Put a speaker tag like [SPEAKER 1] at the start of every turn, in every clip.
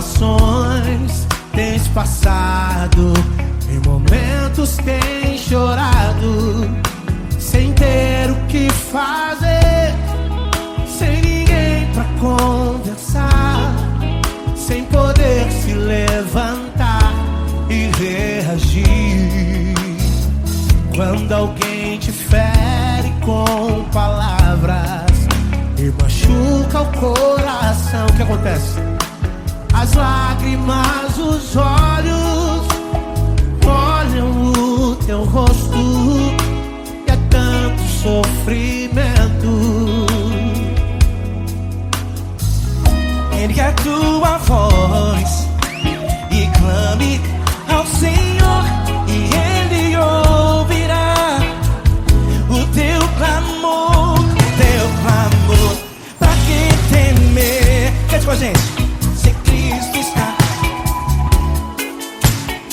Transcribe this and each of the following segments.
[SPEAKER 1] situações tens passado, em momentos tens chorado, sem ter o que fazer, sem ninguém pra conversar, sem poder se levantar e reagir. Quando alguém te fere com palavras e machuca o coração, o que acontece? As lágrimas, os olhos olham o teu rosto e é tanto sofrimento.
[SPEAKER 2] Ergue a tua voz e clame ao Senhor, e Ele ouvirá o teu clamor, Pra que temer? Cante com a gente. Se Cristo está,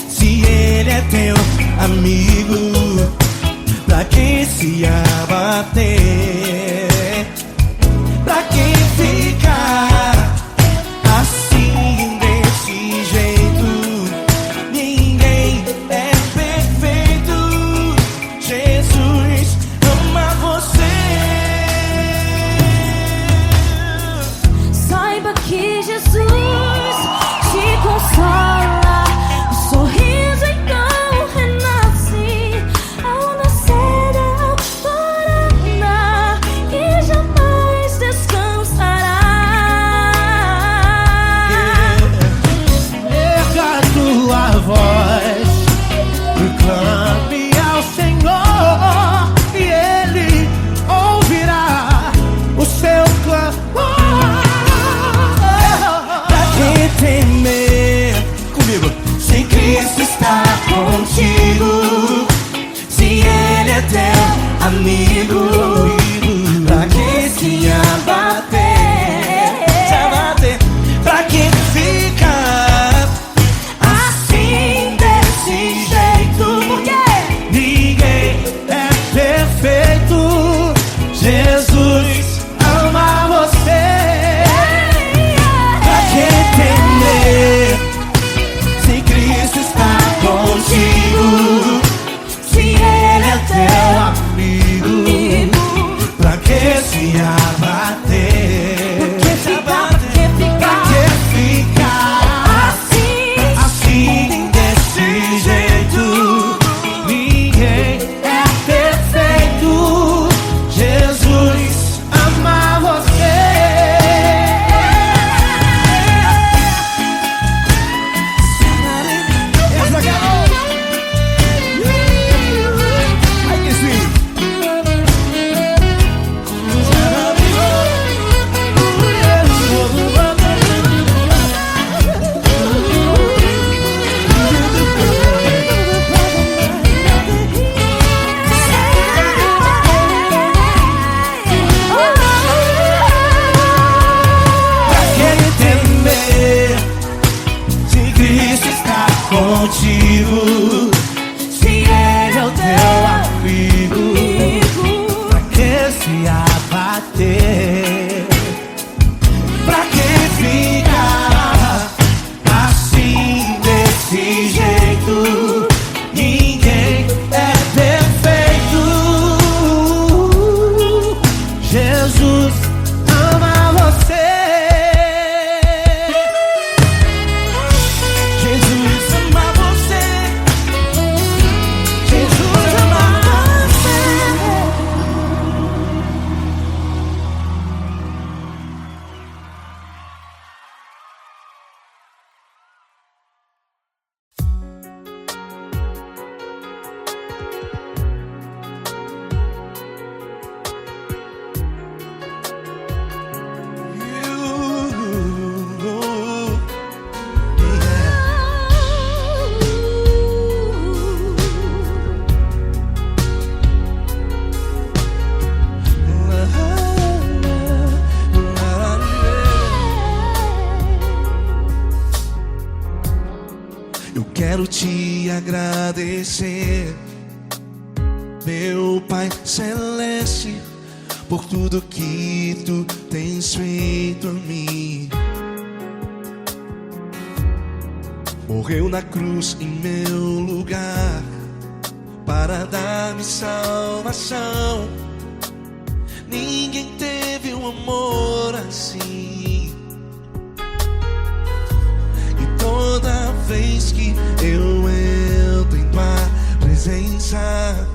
[SPEAKER 2] se Ele é teu amigo, pra que se abater? Pra que ficar assim desse jeito? Ninguém é perfeito. Jesus ama você.
[SPEAKER 3] Saiba que Jesus te consola, o sorriso então renasce ao nascer da alvorada e jamais descansará.
[SPEAKER 1] Erga a tua voz e clame ao Senhor, e Ele ouvirá o seu clamor.
[SPEAKER 2] Pra que temer? Comigo. Se Cristo está contigo, se Ele é teu amigo, pra que se abater? Pra que ficar assim desse jeito?
[SPEAKER 1] Ninguém é perfeito. Jesus ama você.
[SPEAKER 2] Pra que temer? Se Cristo está contigo, se Ele é teu amigo, pra que se abater? Pra que ficar assim desse jeito?
[SPEAKER 1] Ninguém é perfeito. Jesus ama você.
[SPEAKER 2] Ai, que sim. Pra que temer? Se Cristo está contigo, se Ele é o teu amigo, pra que se abater? Pra que ficar assim desse jeito? Ninguém é perfeito.
[SPEAKER 1] Jesus ama você.
[SPEAKER 2] Jesus ama você. Jesus ama você. Eu quero te agradecer, meu Pai Celeste, por tudo que Tu tens feito em mim. morreu na cruz em meu lugar para dar-me salvação. Ninguém teve um amor assim. E toda vez que eu entro em tua presença,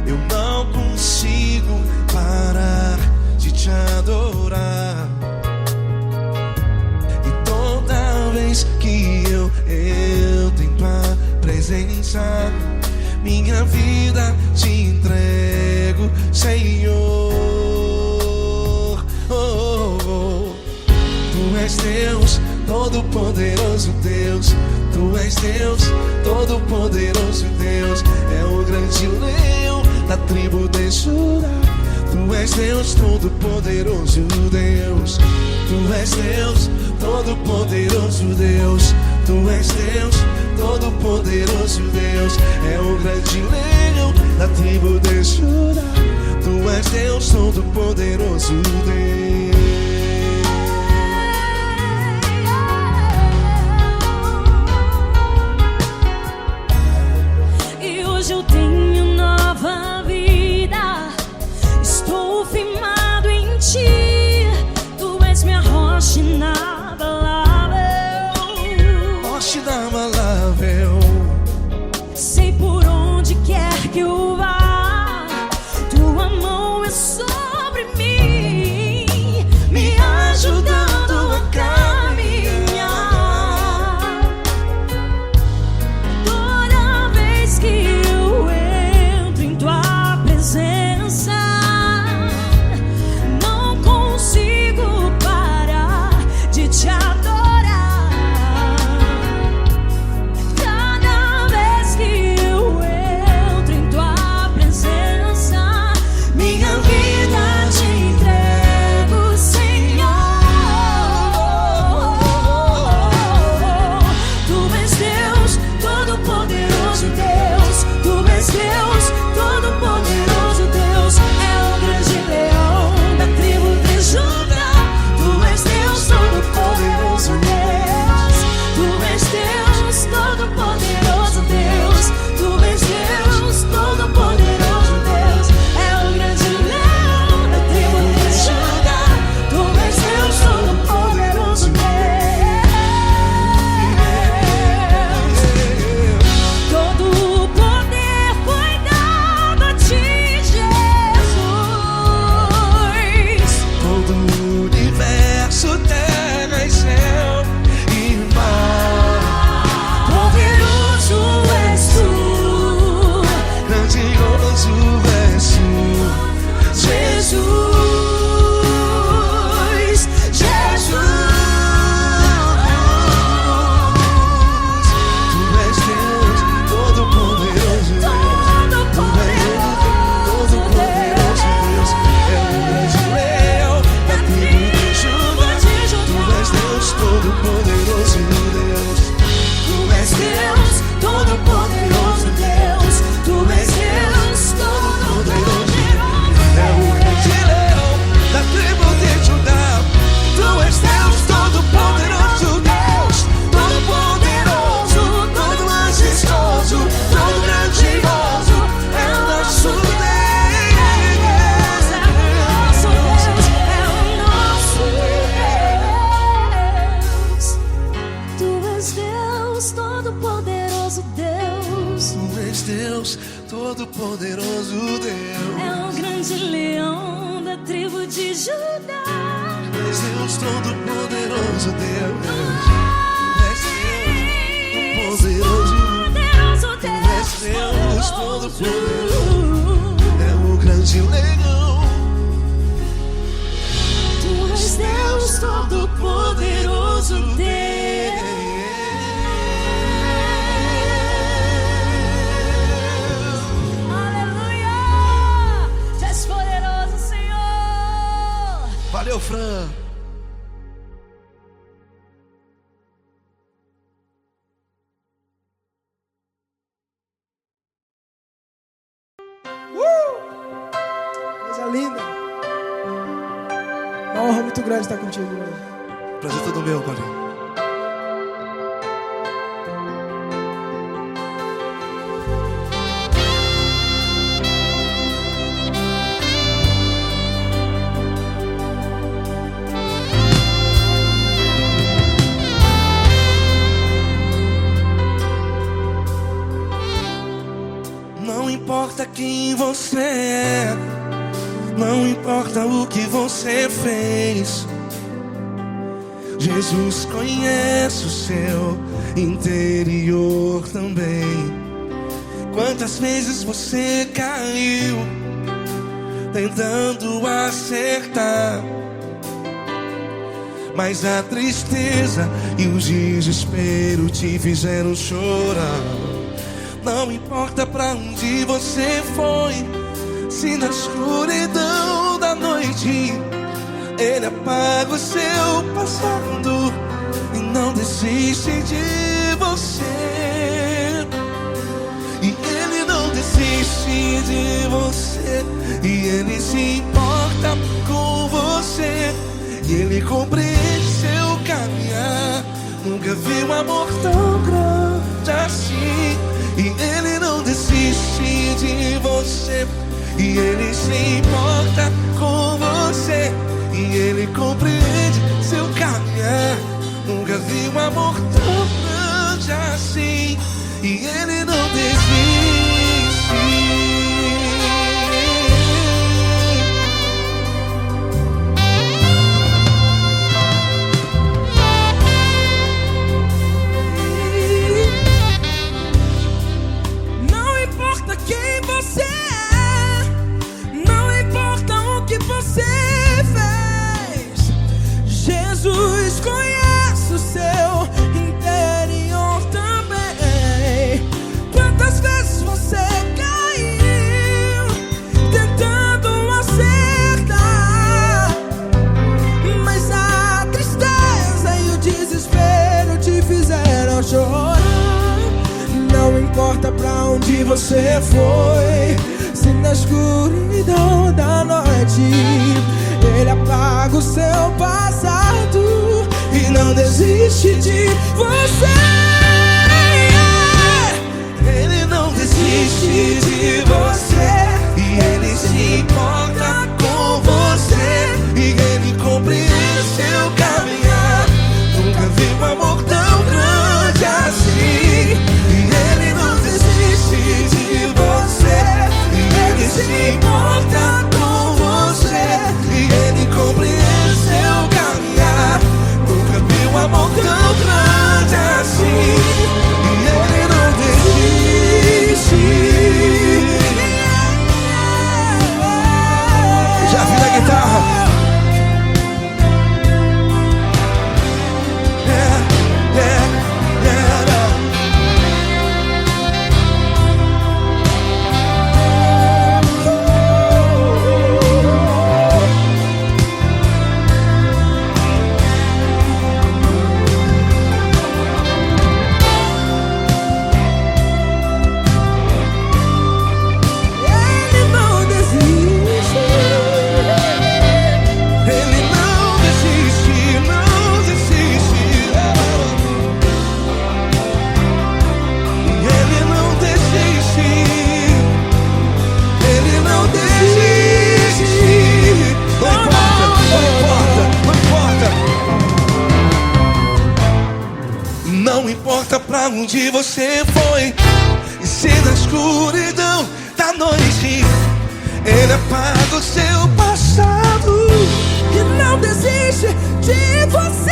[SPEAKER 2] eu não consigo parar de te adorar. E toda vez que eu entro em tua presença, minha vida te entrego, Senhor. Oh, oh, oh. Tu és Deus, Todo-Poderoso Deus. Tu és Deus, Todo-Poderoso Deus. É o grande leão da tribo de Judá. Tu és Deus, Todo-Poderoso Deus. Tu és Deus, Todo-Poderoso Deus. Tu és Deus, Todo-Poderoso Deus. É o grande leão da tribo de Judá. Tu és Deus, Todo-Poderoso Deus.
[SPEAKER 3] E hoje eu tenho nova vida. Estou firmado em ti. Tu és minha rocha inabalável.
[SPEAKER 2] Rocha inabalável.
[SPEAKER 3] Sei por onde quer que eu vá, tua mão é sobre mim, me ajudando a caminhar. Toda vez que eu entro em tua presença, não consigo parar de te adorar. Cada vez que eu entro em tua presença, minha vida te entrego, Senhor. Tu és Deus, Todo-Poderoso Deus. Tu és Deus, Todo-Poderoso Deus. É o grande leão da tribo de Judá. Tu és Deus, Todo-Poderoso Deus. Tu és Deus, Todo-Poderoso Deus. Tu és Deus, Todo-Poderoso Deus. É o grande leão da tribo de Judá. Tu és Deus, Todo-Poderoso Deus. Todo o poder foi dado a ti, Jesus.
[SPEAKER 2] Todo o universo, terra e céu e mar.
[SPEAKER 3] Poderoso és tu,
[SPEAKER 2] Grandioso és tu,
[SPEAKER 3] Jesus. Jesus.
[SPEAKER 2] Tu és Deus, Todo-Poderoso Deus. Tu és Deus, Todo-Poderoso Deus. É o grande leão da tribo de Judá. Tu és Deus, Todo-Poderoso Deus.
[SPEAKER 3] Tu és Deus, Todo-Poderoso Deus. Tu és Deus, Todo-Poderoso.
[SPEAKER 2] É o grande leão da tribo de Judá. Tu és Deus, Todo-Poderoso Deus. Todo-Poderoso, todo majestoso, todo grandioso. É o nosso Deus.
[SPEAKER 3] É o nosso Deus. Tu és Deus, Todo-Poderoso Deus.
[SPEAKER 2] Tu és Deus, Todo-Poderoso Deus.
[SPEAKER 3] É o grande leão da tribo de Judá.
[SPEAKER 2] Tu és Deus, Todo-Poderoso Deus. Tu és Deus, Todo-Poderoso.
[SPEAKER 3] Poderoso
[SPEAKER 2] Tu és Deus,
[SPEAKER 3] Deus.
[SPEAKER 2] Todo-Poderoso. É o grande leão.
[SPEAKER 3] Tu és Deus, Todo-Poderoso Deus. Aleluia! Tu és poderoso, Senhor.
[SPEAKER 2] Valeu, Fran.
[SPEAKER 4] Coisa linda. Uma honra muito grande estar contigo hoje.
[SPEAKER 2] Prazer todo meu, Paulinho. quem você é, não importa o que você fez. Jesus conhece o seu interior também. Quantas vezes você caiu tentando acertar, mas a tristeza e o desespero te fizeram chorar. Não importa pra onde você foi, se na escuridão da noite Ele apaga o seu passado e não desiste de você. E Ele não desiste de você, e Ele se importa com você, e Ele compreende seu caminhar. Nunca vi um amor tão grande assim. E Ele não desiste de você, e Ele se importa com você, e Ele compreende seu caminhar. Nunca vi um amor tão grande assim. E Ele não desiste.
[SPEAKER 3] Não importa quem você é, não importa o que você fez, Jesus conhece o seu interior também. Quantas vezes você caiu tentando acertar, mas a tristeza e o desespero te fizeram chorar. Não importa pra onde você foi, se na escuridão da noite Ele apaga o seu passado e não desiste de você.
[SPEAKER 2] Ele não desiste de você, e Ele se importa com você, e Ele compreende seu caminhar. Nunca vi um amor tão grande assim. E Ele não desiste de você, e Ele se importa com você, e Ele compreende seu caminhar. Nunca vi um amor tão grande assim. E Ele não desiste. Já vi na guitarra. Não importa pra onde você foi, e se na escuridão da noite Ele apaga o seu passado
[SPEAKER 3] E não desiste de você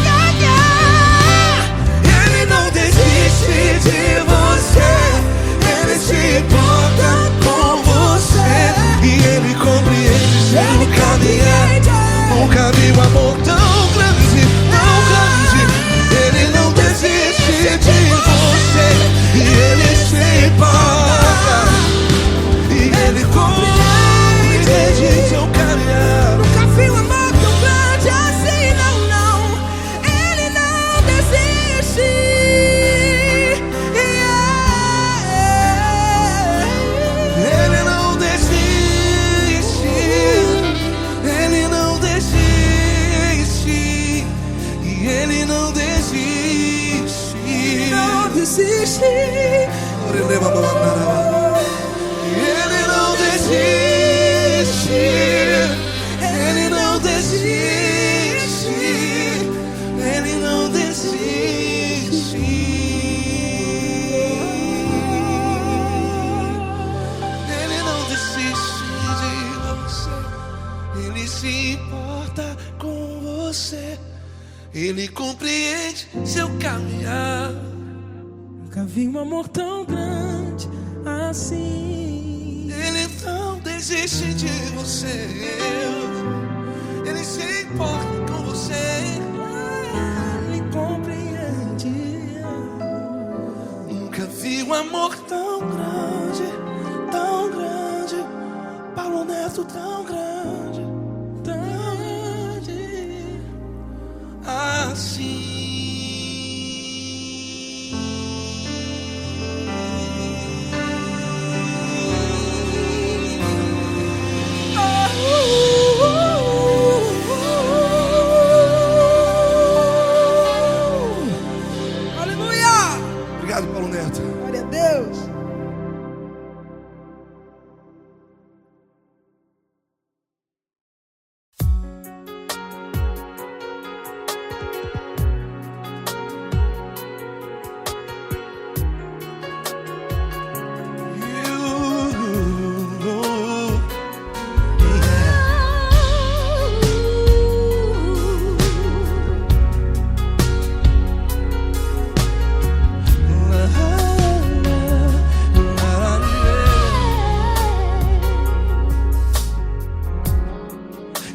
[SPEAKER 3] ganhar.
[SPEAKER 2] Ele não desiste de você, Ele se importa com você, e Ele compreende seu caminhar. Nunca vi um amor tão grande, tão grande. Ele não desiste de você, e Ele se importa, e Ele compreende seu caminhar.
[SPEAKER 3] Nunca vi um amor tão grande assim, não, não. Ele não desiste.
[SPEAKER 2] Ele não desiste, Ele não desiste, e Ele não desiste.
[SPEAKER 3] Não desiste.
[SPEAKER 2] Ele não desiste, Ele não desiste, Ele não desiste. você. Ele compreende seu caminhar.
[SPEAKER 1] Nunca vi um amor tão grande assim.
[SPEAKER 2] Ele não desiste de você. Ele se importa com você.
[SPEAKER 1] Ele compreende.
[SPEAKER 2] Nunca vi um amor tão grande, tão grande. Paulo Neto tão grande, tão grande assim. Obrigado, Paulo Neto.
[SPEAKER 4] Glória a Deus.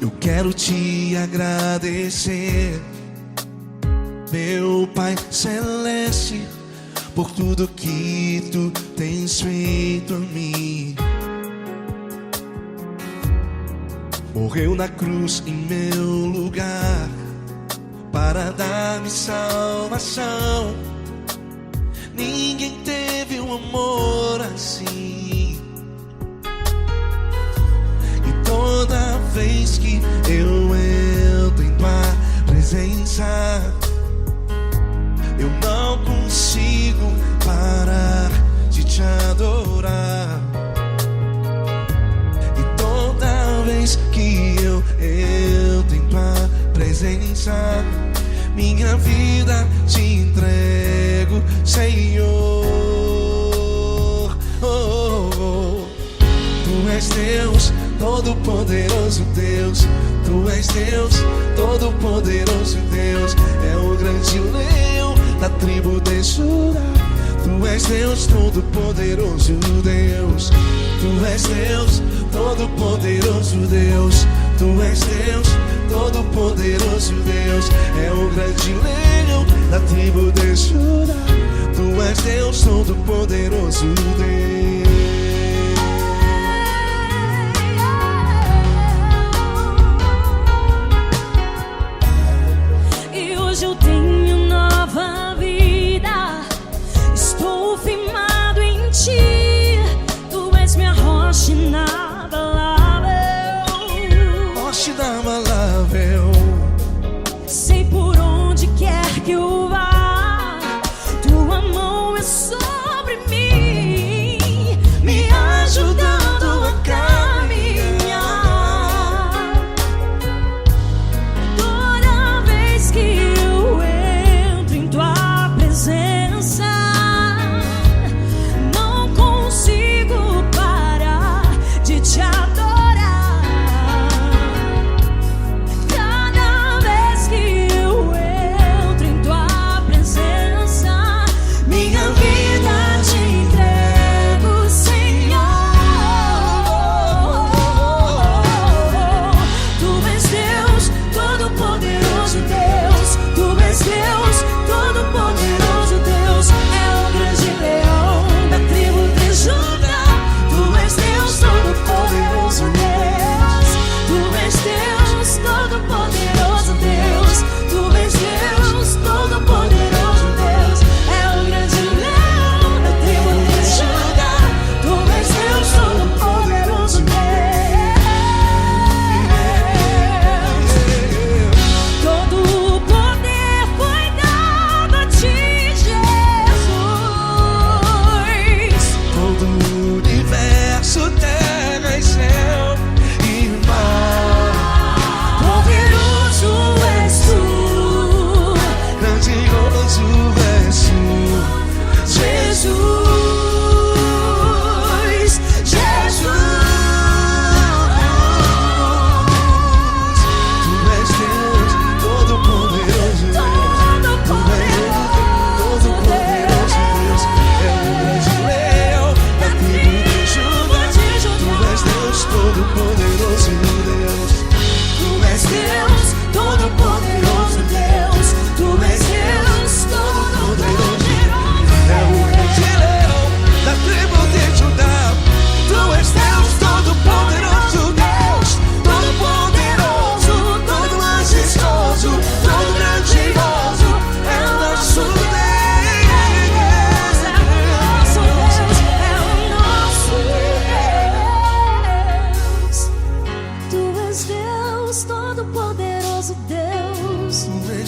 [SPEAKER 2] Eu quero te agradecer, meu Pai Celeste, por tudo que tu tens feito a mim. Morreu na cruz em meu lugar para dar-me salvação. Ninguém teve um amor assim. E toda vez que eu entro em tua presença, eu não consigo parar de te adorar. E toda vez que eu entro em tua presença, minha vida te entrego, Senhor. Oh, oh, oh. Tu és Deus, Todo-Poderoso Deus. Tu és Deus, Todo-Poderoso Deus. É o grande leão da tribo de Judá. Tu és Deus, Todo-Poderoso Deus. Tu és Deus, Todo-Poderoso Deus. Tu és Deus, Todo-Poderoso Deus. É o grande leão da tribo de Judá. Tu és Deus, Todo-Poderoso Deus.
[SPEAKER 3] E hoje eu tenho nova vida. Estou firmado em ti. Tu és minha rocha inabalável.
[SPEAKER 2] Rocha inabalável.
[SPEAKER 3] Sei por onde quer que eu vá, tua mão é sobre mim.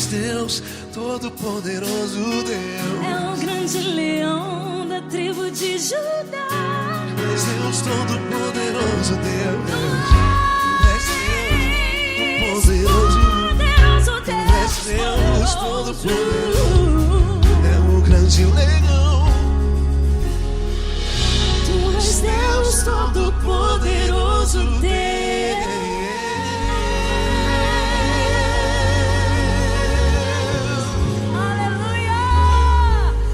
[SPEAKER 2] és Deus, todo-poderoso Deus.
[SPEAKER 3] É o grande leão da tribo de Judá.
[SPEAKER 2] Tu és Deus, todo-poderoso Deus. Tu és Deus, todo-poderoso. Tu és Deus, todo-poderoso. É o grande leão.
[SPEAKER 3] Tu és Deus, todo-poderoso Deus. Aleluia!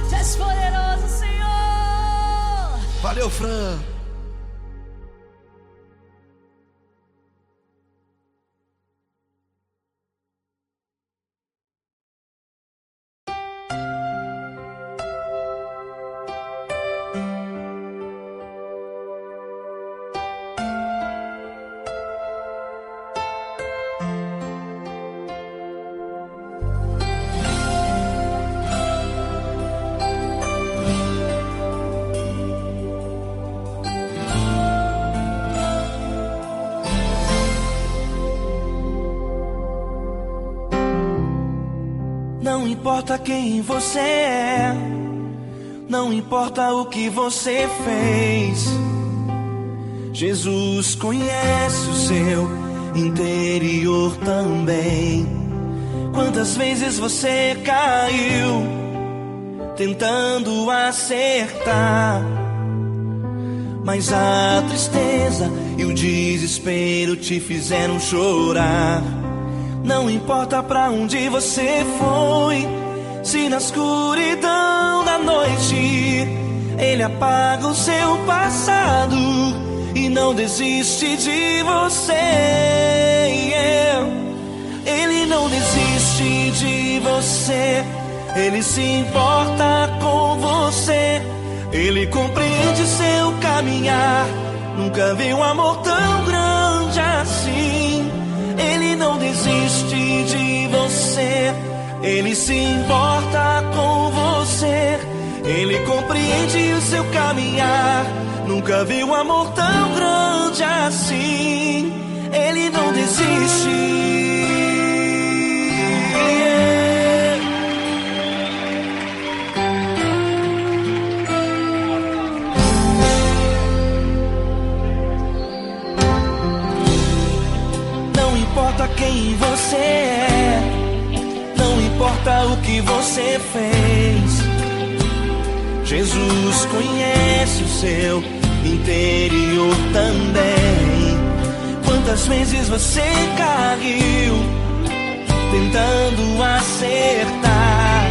[SPEAKER 3] Tu és poderoso, Senhor.
[SPEAKER 2] Valeu, Fran.
[SPEAKER 5] Não importa quem você é, não importa o que você fez, Jesus conhece o seu interior também. Quantas vezes você caiu tentando acertar, mas a tristeza e o desespero te fizeram chorar. Não importa pra onde você foi, se na escuridão da noite Ele apaga o seu passado e não desiste de você. Ele não desiste de você, Ele se importa com você, Ele compreende seu caminhar. Nunca vi um amor tão grande assim. Ele não desiste de você, Ele se importa com você, Ele compreende o seu caminhar. Nunca vi um amor tão grande assim. Ele não desiste. Não importa quem você é, não importa o que você fez, Jesus conhece o seu interior também. Quantas vezes você caiu tentando acertar,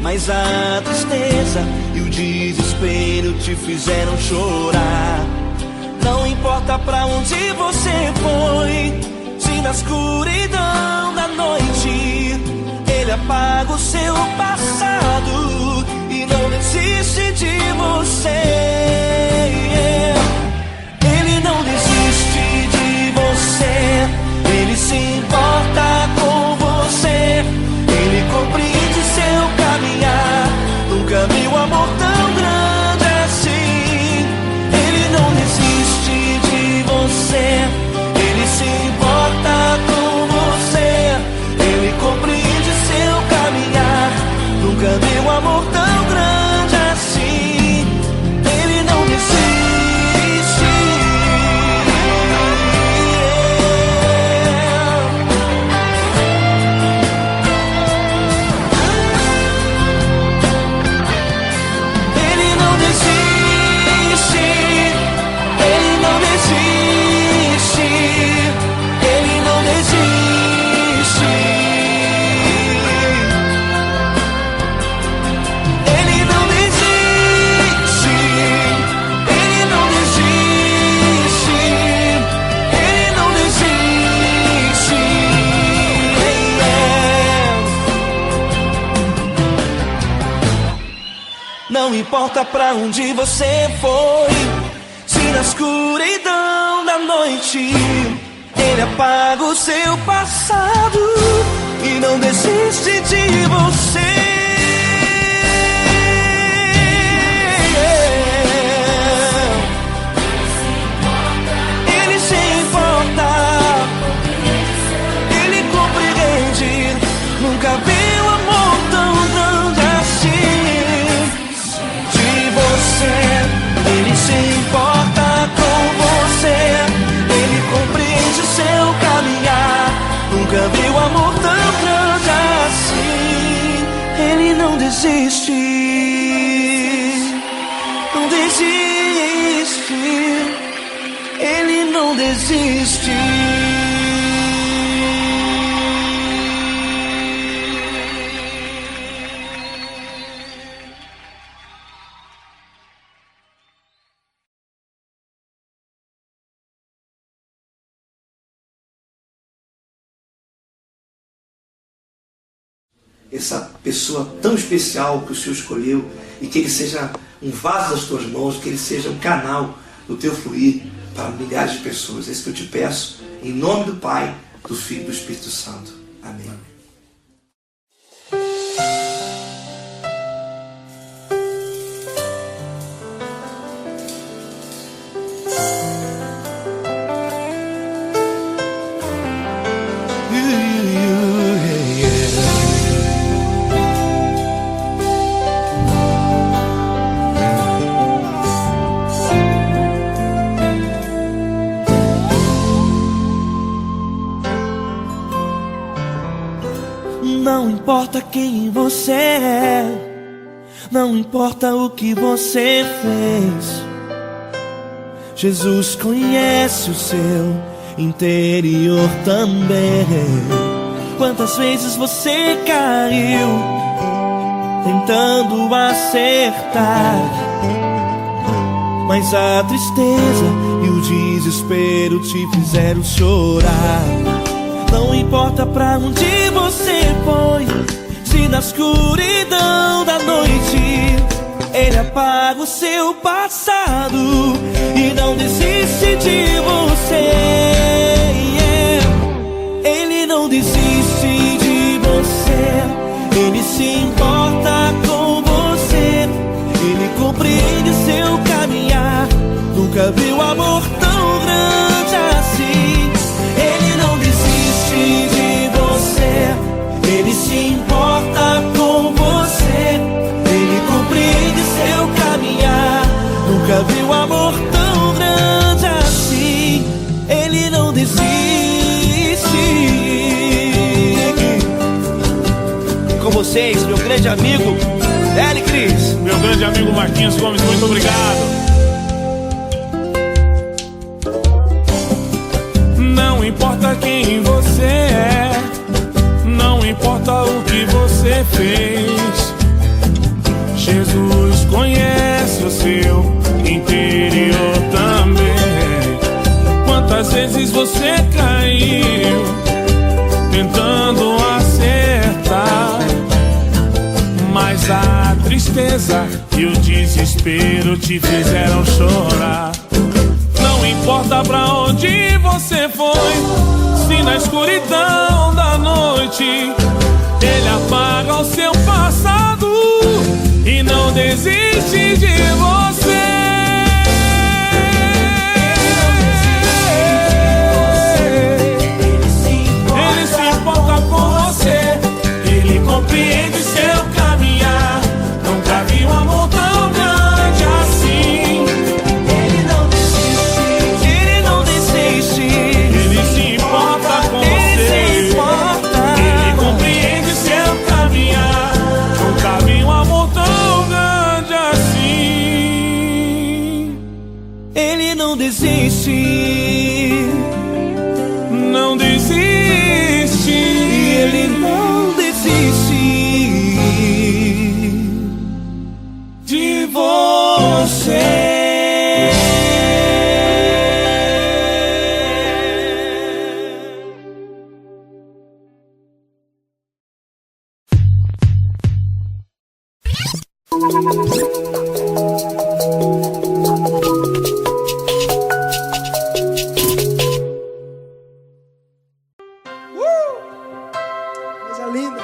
[SPEAKER 5] mas a tristeza e o desespero te fizeram chorar. Não importa pra onde você foi, se na escuridão da noite Ele apaga o seu passado e não desiste de você. Ele não desiste de você, Ele se importa com você, Ele compreende seu caminhar. Nunca vi um amor tão grande assim. Ele não desiste de você, Ele se importa com você, Ele compreende seu caminhar. Nunca vi um amor tão grande assim. Ele não desiste. Ele não desiste. Ele não desiste. Ele não desiste. Ele não desiste. Ele não desiste. Ele não desiste. Não importa pra onde você foi, se na escuridão da noite Ele apaga o seu passado e não desiste de você. Ele se importa, Ele compreende desiste, não desiste, Ele não desiste.
[SPEAKER 6] Essa pessoa tão especial que o Senhor escolheu, e que ele seja um vaso das tuas mãos, que ele seja um canal do teu fluir para milhares de pessoas. É isso que eu te peço, em nome do Pai, do Filho e do Espírito Santo. Amém.
[SPEAKER 5] Não importa quem você é, não importa o que você fez, Jesus conhece o seu interior também. Quantas vezes você caiu tentando acertar, mas a tristeza e o desespero te fizeram chorar. Não importa pra onde você foi, se na escuridão da noite Ele apaga o seu passado e não desiste de você. Ele não desiste de você, Ele se importa com você, Ele compreende seu caminhar. Nunca viu amor tão grande assim. Ele não desiste de você, Ele se importa com você, Ele compreende seu caminhar. Nunca viu amor tão grande assim. Ele não desiste. Com vocês, meu grande amigo L. Cris.
[SPEAKER 7] Meu grande amigo Marquinhos Gomes, muito obrigado. Não importa quem você é, não importa o que você fez, Jesus conhece o seu interior também. Quantas vezes você caiu tentando acertar, mas a tristeza e o desespero te fizeram chorar. Não importa pra onde você foi, se na escuridão da noite Ele apaga o seu passado e não desiste de você. Ele se importa com você, Ele compreende seu caminhar. Nunca vi um amor tão grande assim.
[SPEAKER 5] Ele não desiste, Ele não desiste,
[SPEAKER 7] Ele se importa com você, Ele compreende seu caminhar. Nunca vi um amor tão grande assim.
[SPEAKER 5] Ele não desiste,
[SPEAKER 7] Não desiste,
[SPEAKER 5] Ele não desiste
[SPEAKER 7] de você.
[SPEAKER 4] Coisa linda.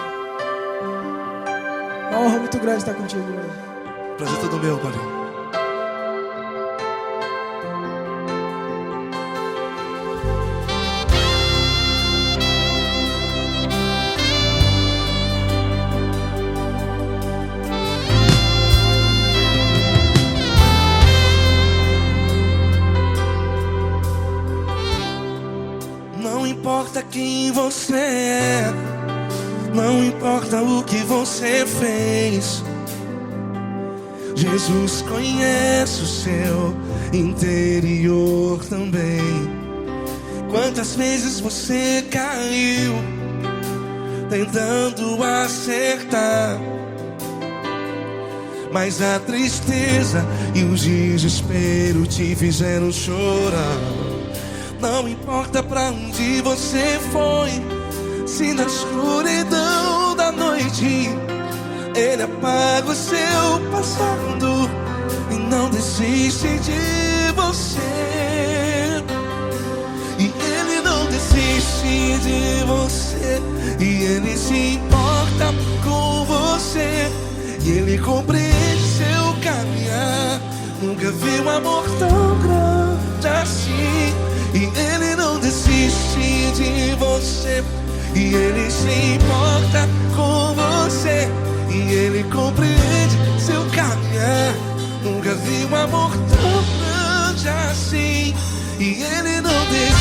[SPEAKER 4] Uma honra muito grande estar contigo hoje.
[SPEAKER 2] Prazer todo meu, Paulinho.
[SPEAKER 5] Não importa quem você é, não importa o que você fez,
[SPEAKER 2] Jesus conhece o seu interior também. Quantas vezes você caiu tentando acertar, mas a tristeza e o desespero te fizeram chorar. Não importa pra onde você foi, se na escuridão da noite Ele apaga o seu passado e não desiste de você. E Ele não desiste de você, e Ele se importa com você, e Ele compreende seu caminhar. Nunca vi um amor tão grande assim. E Ele não desiste de você, e Ele se importa com você, e Ele compreende seu caminhar. Nunca vi um amor tão grande assim. E Ele não desiste.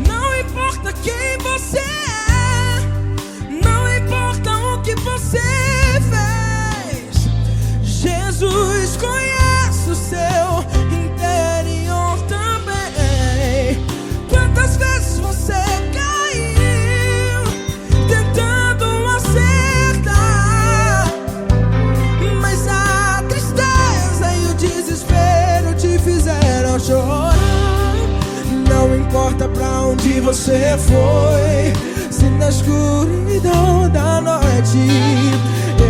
[SPEAKER 1] Não importa quem você é, não importa o que você fez, Jesus conhece o seu interior também. Quantas vezes você caiu tentando acertar, mas a tristeza e o desespero te fizeram chorar. Não importa pra onde você foi, se na escuridão da noite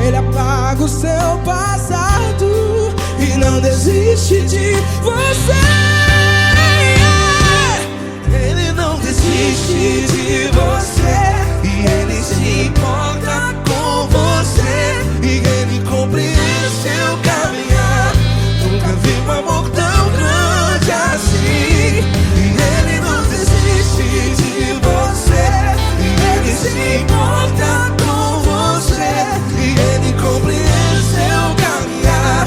[SPEAKER 1] Ele apaga o seu passado e não desiste de você.
[SPEAKER 2] Ele não desiste de você, e Ele se importa com você, e Ele compreende seu caminhar. Nunca vi um amor tão grande assim. E Ele não desiste de você, e Ele se importa com você, e Ele compreende seu caminhar.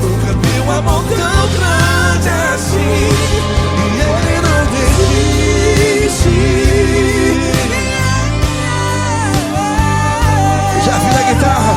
[SPEAKER 2] Nunca vi um amor tão grande assim. E Ele não desiste. Já vi na guitarra.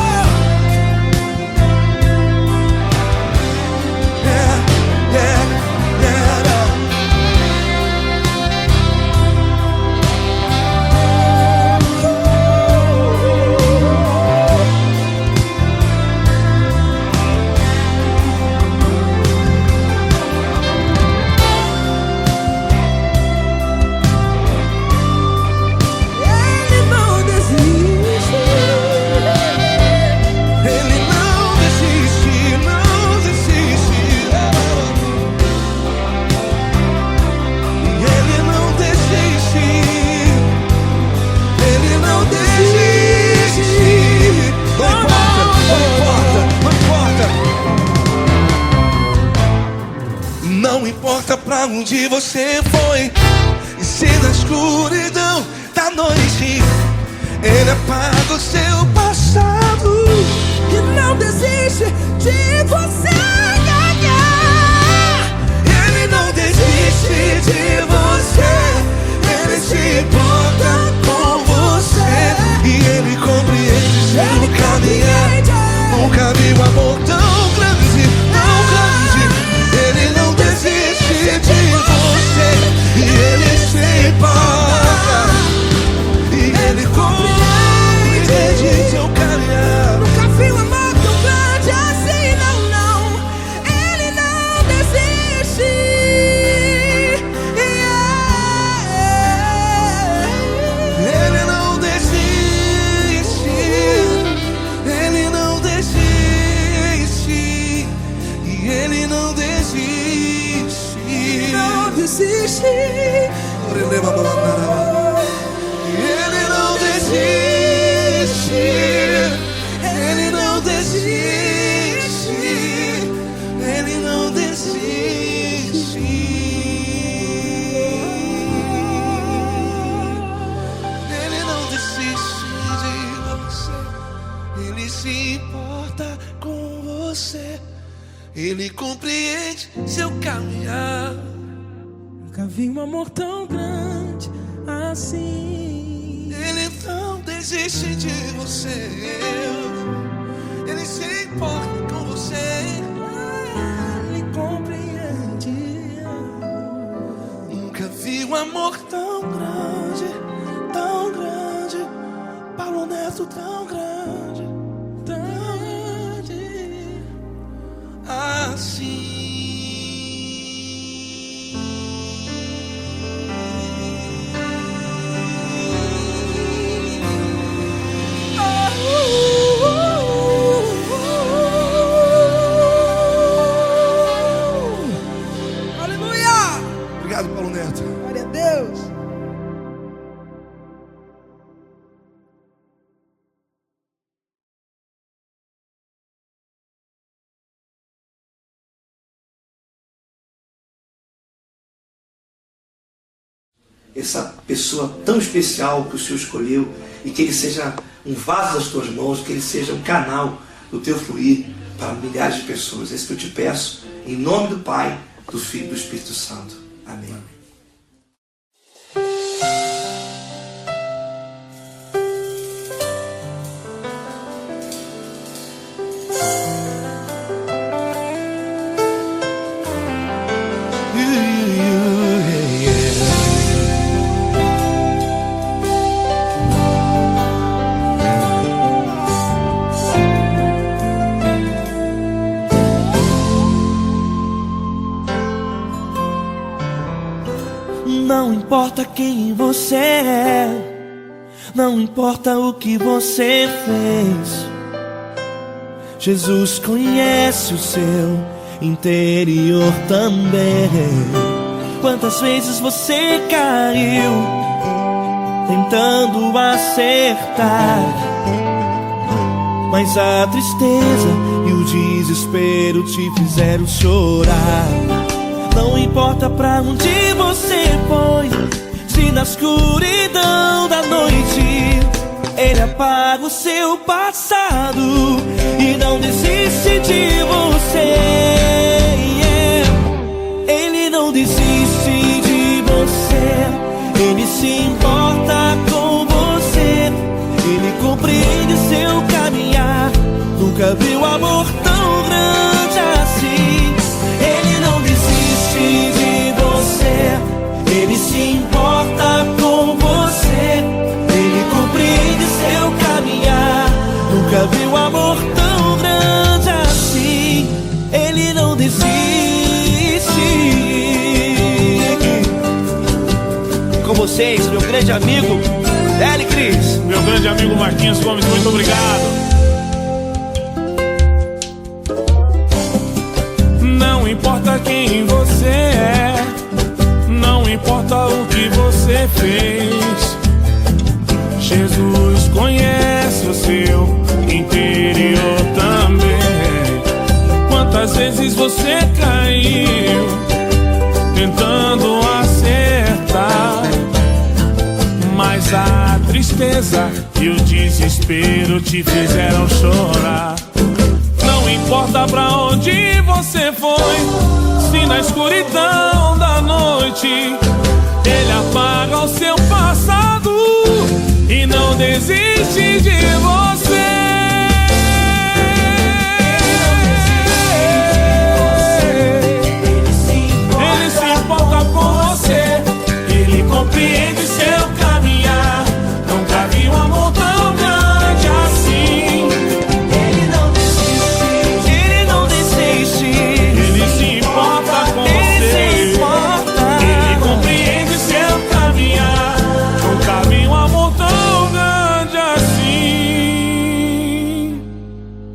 [SPEAKER 2] Não importa pra onde você foi, e se na escuridão da noite Ele apaga o seu passado
[SPEAKER 1] E não desiste de você ganhar.
[SPEAKER 2] Ele não desiste de você, Ele se importa com você, e Ele compreende seu caminhar. Nunca vi um amor tão grande, tão grande. Ele não desiste de você, e Ele se importa, e Ele compreende seu caminhar.
[SPEAKER 1] Nunca vi um amor tão grande assim, não, não. Ele não desiste.
[SPEAKER 2] Ele não desiste, Ele não desiste, e Ele não desiste.
[SPEAKER 1] Não desiste.
[SPEAKER 2] Ele não desiste, Ele não desiste, Ele não desiste. Ele não desiste de você, Ele se importa com você, Ele compreende seu caminhar.
[SPEAKER 4] Nunca vi um amor tão grande assim.
[SPEAKER 2] Ele não desiste de você. Ele se importa com você.
[SPEAKER 4] Ele compreende.
[SPEAKER 2] Nunca vi um amor tão grande, tão grande. Paulo Neto tão grande,
[SPEAKER 4] Tão grande.
[SPEAKER 2] assim.
[SPEAKER 4] Aleluia!
[SPEAKER 2] Obrigado, Paulo Neto.
[SPEAKER 4] Glória a Deus.
[SPEAKER 6] Essa pessoa tão especial que o Senhor escolheu, e que ele seja um vaso das tuas mãos, que ele seja um canal do teu fluir para milhares de pessoas. É isso que eu te peço, em nome do Pai, do Filho e do Espírito Santo. Amém.
[SPEAKER 5] Não importa quem você é, não importa o que você fez, Jesus conhece o seu interior também. Quantas vezes você caiu tentando acertar, mas a tristeza e o desespero te fizeram chorar. Não importa pra onde você foi, se na escuridão da noite Ele apaga o seu passado e não desiste de você. Ele não desiste de você, Ele se importa com você, Ele compreende seu caminhar. Nunca viu amor tão grande assim. Ele não desiste de você, Ele se importa com você, Ele compreende seu caminhar. Nunca viu amor tão grande assim. Ele não desiste. Com vocês, meu grande amigo Eli Cris.
[SPEAKER 7] Meu grande amigo Marquinhos Gomes, muito obrigado. Não importa quem você é, não importa o que você fez, Jesus conhece o seu interior também. Quantas vezes você caiu tentando acertar, mas a tristeza e o desespero te fizeram chorar. Não importa pra onde você foi, se na escuridão da noite Ele apaga o seu passado e não desiste de você. Ele se importa com você, Ele compreende seu caminhar. Nunca vi um amor tão grande assim.
[SPEAKER 5] Ele não desiste, Ele não desiste.
[SPEAKER 7] Ele se importa com você, Ele compreende seu caminhar. Nunca vi um amor tão grande assim.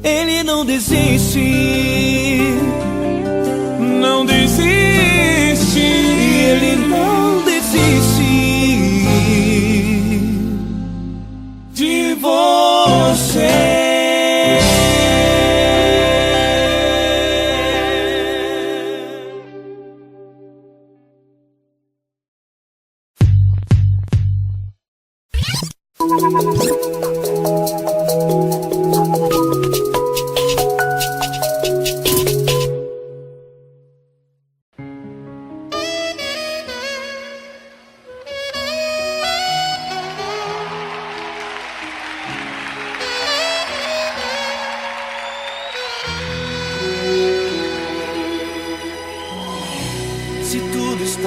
[SPEAKER 5] Ele não desiste,
[SPEAKER 7] Não desiste.
[SPEAKER 5] Ele não desiste
[SPEAKER 7] De você.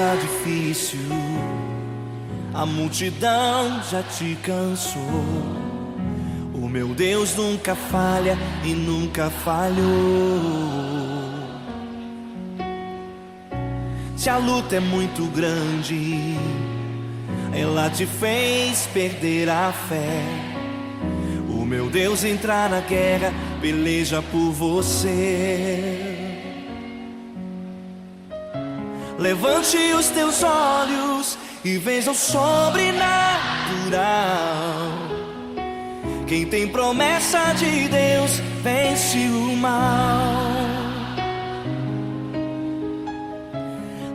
[SPEAKER 5] está difícil, a multidão já te cansou. O meu Deus nunca falha e nunca falhou. Se a luta é muito grande, ela te fez perder a fé. O meu Deus entrar na guerra, peleja por você. Levante os teus olhos e veja o sobrenatural. Quem tem promessa de Deus vence o mal.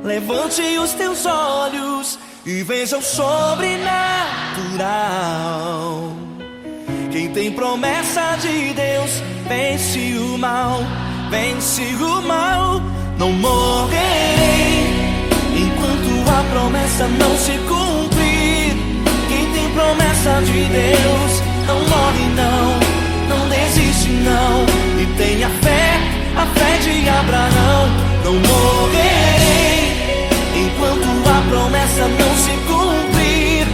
[SPEAKER 5] Levante os teus olhos e veja o sobrenatural. Quem tem promessa de Deus vence o mal, vence o mal. Não morrerei enquanto a promessa não se cumprir. Quem tem promessa de Deus não morre não, não desiste não. E tenha fé, a fé de Abraão. Não morrerei enquanto a promessa não se cumprir.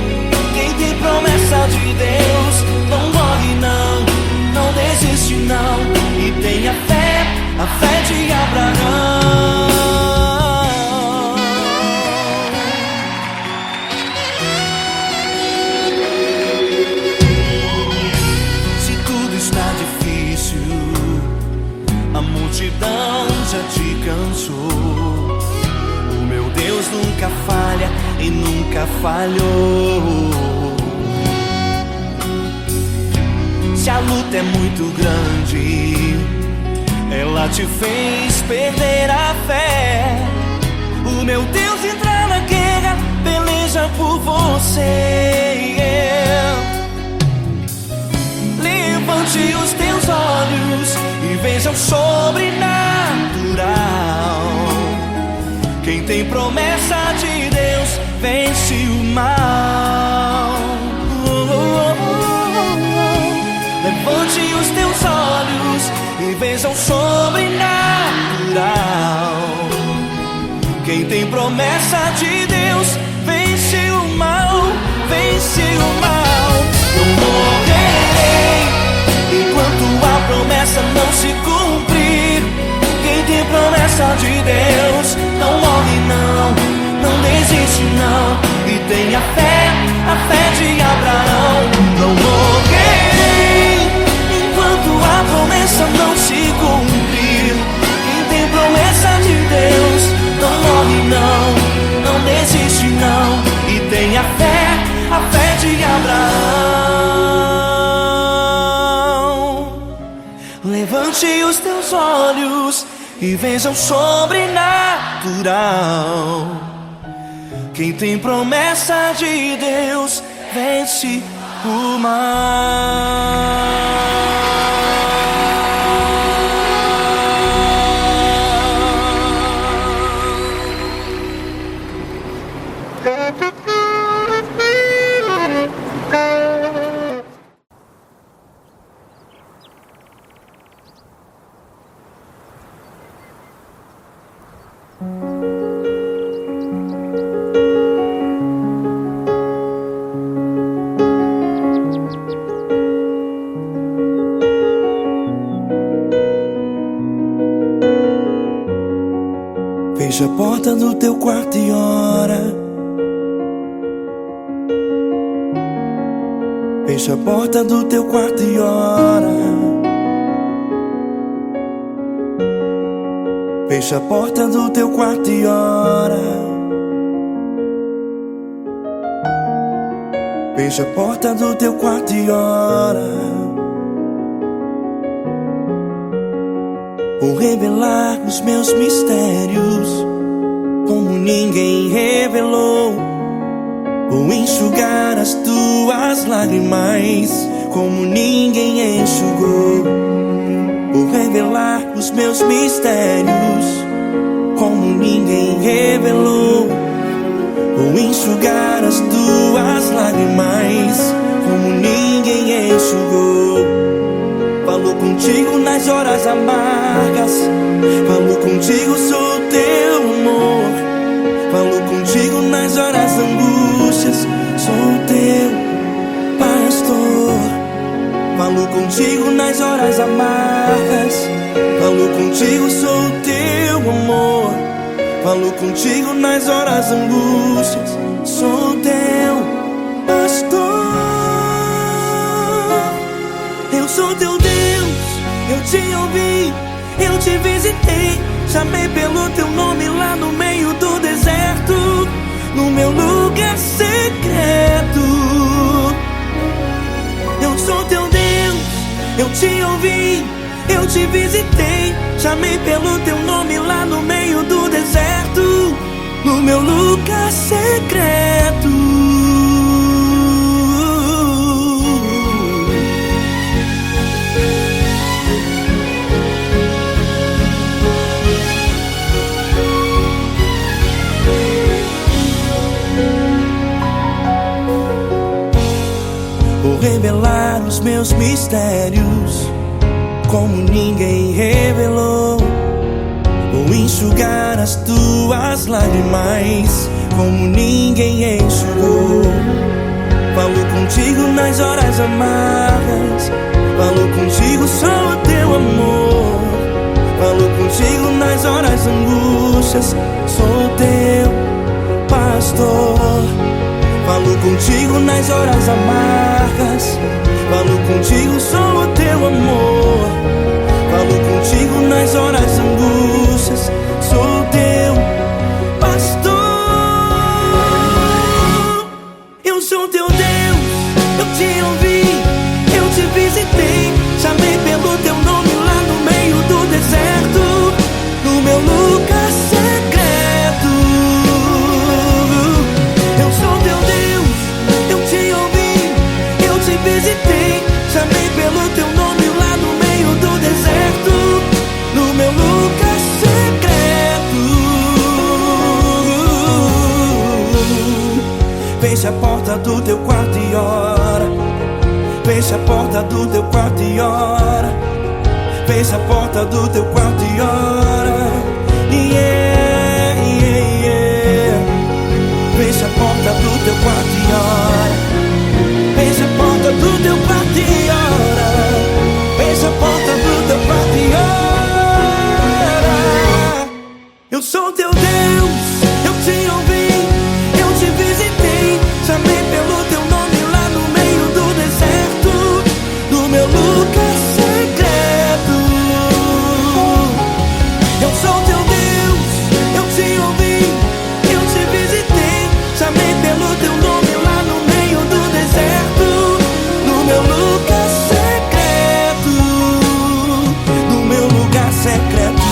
[SPEAKER 5] Quem tem promessa de Deus não morre não, não desiste não. E tenha fé, a fé de Abraão. Se tudo está difícil, a multidão já te cansou. O meu Deus nunca falha e nunca falhou. Se a luta é muito grande, ela te fez perder a fé. O meu Deus entrar na guerra, peleja por você. Levante os teus olhos e veja o sobrenatural. Quem tem promessa de Deus vence o mal. Levante os teus olhos e veja o sobrenatural. Quem tem promessa de Deus vence o mal, vence o mal. Não morrerei enquanto a promessa não se cumprir. Quem tem promessa de Deus não morre não, não desiste não. E tenha fé, a fé de Abraão. Não morrerei enquanto a promessa não se cumprir. Quem tem promessa de Deus não morre não, não desiste não. E tenha fé, a fé de Abraão. Levante os teus olhos e veja o sobrenatural. Quem tem promessa de Deus vence o mal.
[SPEAKER 2] Fecha a porta do teu quarto e ora. Fecha a porta do teu quarto e ora. Fecha a porta do teu quarto e ora. Fecha a porta do teu quarto e ora. Vou revelar os meus mistérios como ninguém revelou. Vou enxugar as tuas lágrimas como ninguém enxugou. Vou revelar os meus mistérios como ninguém revelou. Vou enxugar as tuas lágrimas como ninguém enxugou. Falo contigo nas horas amargas, falo contigo, sou teu amor. Falo contigo
[SPEAKER 5] Falo contigo nas horas amargas, falo contigo, sou o teu amor. Falo contigo nas horas angústias, sou o teu pastor. Eu sou teu Deus, eu te ouvi, eu te visitei, chamei pelo teu nome lá no meio do deserto, no meu lugar secreto. Eu sou teu Deus, eu te ouvi, eu te visitei, chamei pelo teu nome lá no meio do deserto, no meu lugar secreto. Vou revelar os meus mistérios como ninguém revelou. Vou enxugar as tuas lágrimas como ninguém enxugou. Falo contigo nas horas amargas, falo contigo, sou o teu amor. Falo contigo nas horas angústias, sou o teu pastor. Falo contigo nas horas amargas, falo contigo, sou o teu amor. Falo contigo nas horas angústias, sou o teu pastor. Eu sou teu Deus, eu te ouvi, eu te visitei, chamei pelo teu nome lá no meio do deserto, no meu lugar secreto. Eu sou teu Deus, eu te ouvi, eu te visitei, chamei pelo teu nome lá no meio do deserto, no meu lugar secreto. Fecha a porta do teu quarto e ora. Fecha a porta do teu quarto e ora. Fecha a porta do teu quarto e ora. Yeah, yeah, yeah. Fecha a porta do teu quarto e ora. Fecha a porta do teu quarto e ora. Fecha a porta do teu quarto e ora. Eu sou teu Deus, eu te ouvi, eu te visitei, chamei pelo teu nome lá no meio do deserto, no meu lugar secreto. Eu sou teu Deus, eu te ouvi, eu te visitei, chamei pelo teu nome lá no meio do deserto, no meu lugar secreto, no meu lugar secreto.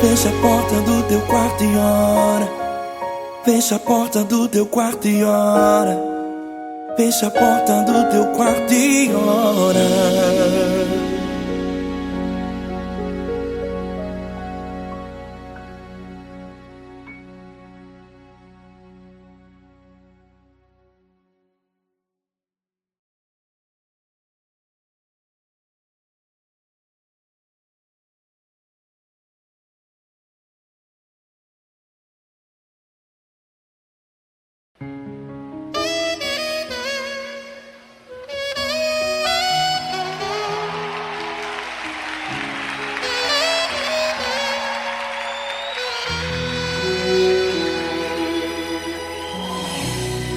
[SPEAKER 5] Fecha a porta do teu quarto e ora. Fecha a porta do teu quarto e ora. Fecha a porta do teu quarto e ora.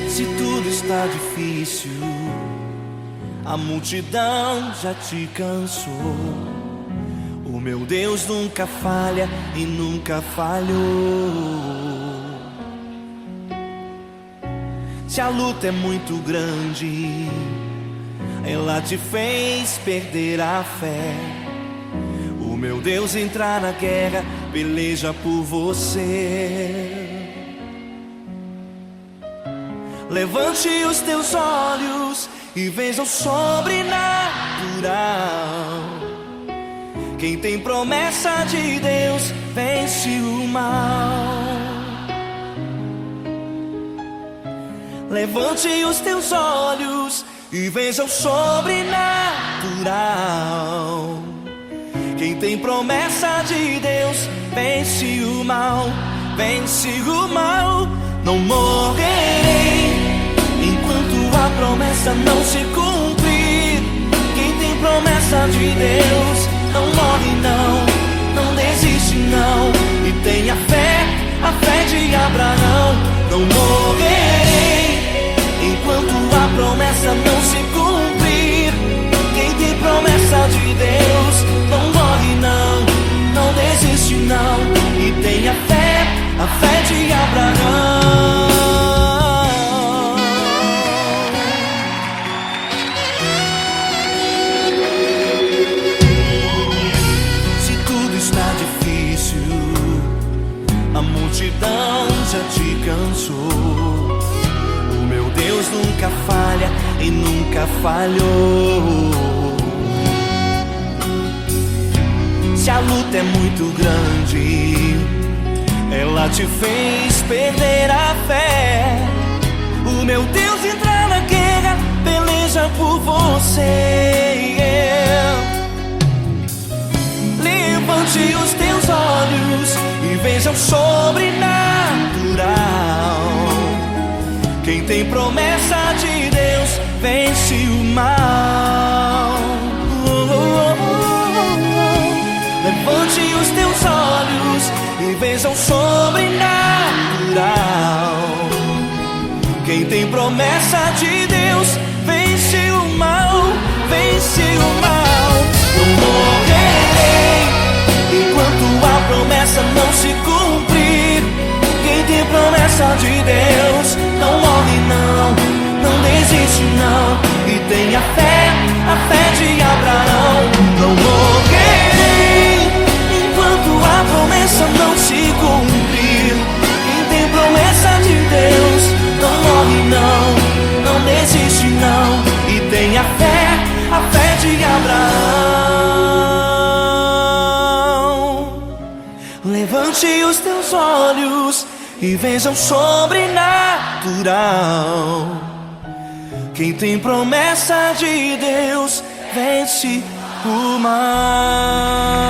[SPEAKER 5] Se tudo está difícil, a multidão já te cansou. O meu Deus nunca falha e nunca falhou. Se a luta é muito grande, ela te fez perder a fé. O meu Deus entrar na guerra, peleja por você. Levante os teus olhos e veja o sobrenatural. Quem tem promessa de Deus vence o mal. Levante os teus olhos e veja o sobrenatural. Quem tem promessa de Deus vence o mal, vence o mal. Não morrerei enquanto a promessa não se cumprir. de Deus não morre não, não desiste não. E tenha fé, a fé de Abraão. Não morrerei enquanto a promessa não se cumprir. Quem tem promessa de Deus não morre não, não desiste não. E tenha fé, a fé de Abraão. A multidão já te cansou. O meu Deus nunca falha e nunca falhou. Se a luta é muito grande, ela te fez perder a fé. O meu Deus entra na guerra, peleja por você. Levante os teus olhos e veja o sobrenatural. Quem tem promessa de Deus vence o mal. Levante os teus olhos e veja o sobrenatural. Quem tem promessa de Deus vence o mal, vence o mal. Não morrerei enquanto a promessa não se cumprir. Quem tem promessa de Deus não morre não, não desiste não. E tenha fé, a fé de Abraão. Não morrerei enquanto a promessa não se cumprir. Quem tem promessa de Deus não morre não, não desiste não. E tenha fé, a fé de Abraão. Levante os teus olhos e veja o sobrenatural. Quem tem promessa de Deus vence o mal.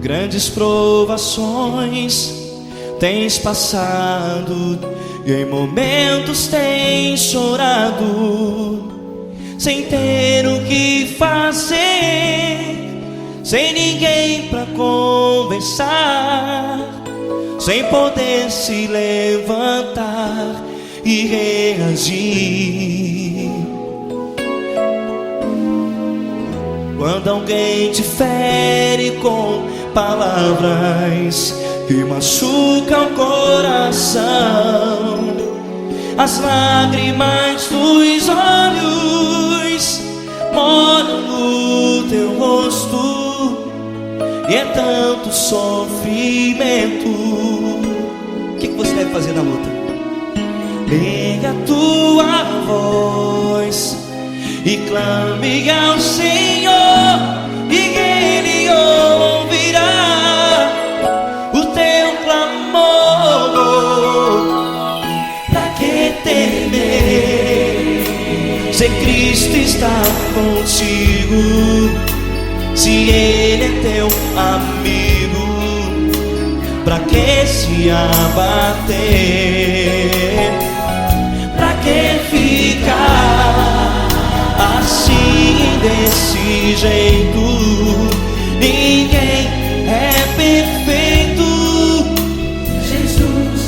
[SPEAKER 5] Grandes provações tens passado e em momentos tens chorado, sem ter o que fazer, sem ninguém pra conversar, sem poder se levantar e reagir. Quando alguém te fere com palavras que machucam o coração, as lágrimas dos olhos molham no teu rosto, e é tanto sofrimento. O que você deve fazer na luta? Erga a tua voz e clame ao Senhor, e Ele ouvirá o teu clamor. Pra que temer, se Cristo está contigo, se Ele é teu amigo? Pra que se abater? Pra que ficar assim, desse jeito? Ninguém é perfeito. Jesus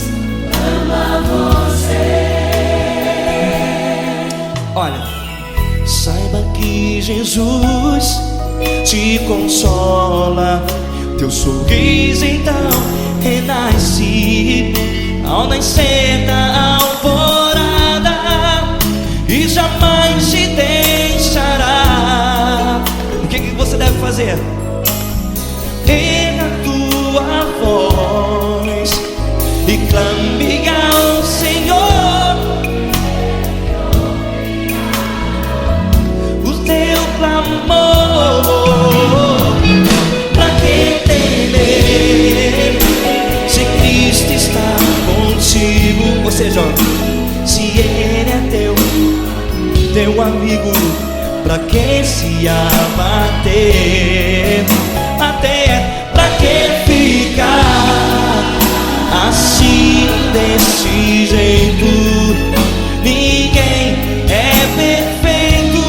[SPEAKER 5] ama você. Olha, saiba que Jesus te consola. Teu sorriso então renasce ao nascer da alvorada. teu amigo, pra que se abater? Até pra que ficar assim desse jeito? Ninguém é perfeito.